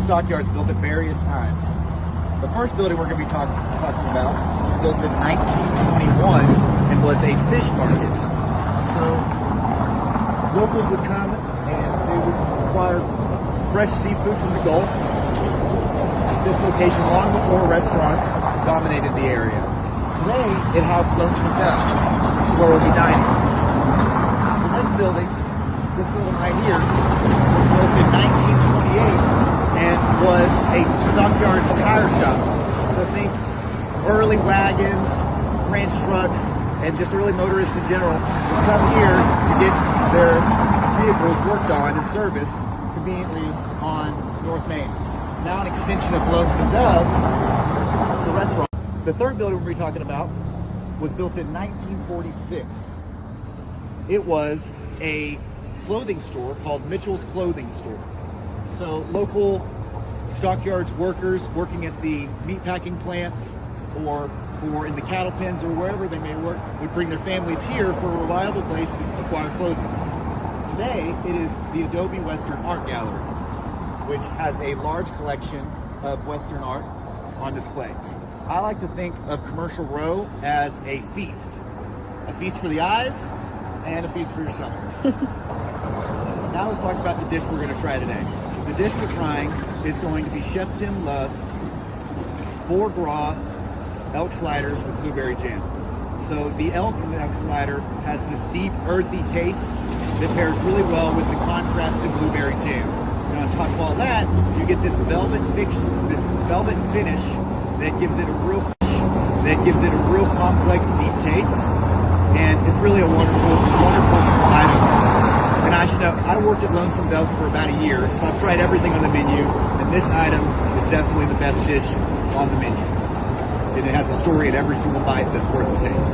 stockyards built at various times. The first building we're going to be talking about was built in 1921 and was a fish market. So locals would come and they would acquire fresh seafood from the Gulf. This location, long before restaurants dominated the area. Today, it housed Lonesome Dove, which is where we'll be dining. The next building, this building right here, was built in 1928 and was a stockyards tire shop. So think early wagons, ranch trucks, and just early motorists in general would come here to get their vehicles worked on and serviced conveniently on North Main. Now an extension of Lonesome Dove, the restaurant. The third building we're talking about was built in 1946. It was a clothing store called Mitchell's Clothing Store. So local stockyards workers working at the meatpacking plants or in the cattle pens or wherever they may work would bring their families here for a reliable place to acquire clothing. Today, it is the Adobe Western Art Gallery, which has a large collection of Western art on display. I like to think of Commercial Row as a feast for the eyes and a feast for your stomach. Now let's talk about the dish we're going to try today. The dish we're trying is going to be Chef Tim Love's foie gras elk sliders with blueberry jam. So the elk in the elk slider has this deep, earthy taste that pairs really well with the contrasted blueberry jam. And on top of all that, you get this velvet finish that gives it a real complex, deep taste. And it's really a wonderful item. And I should know, I worked at Lonesome Dove for about a year, so I've tried everything on the menu, and this item is definitely the best dish on the menu. And it has a story at every single bite that's worth the taste.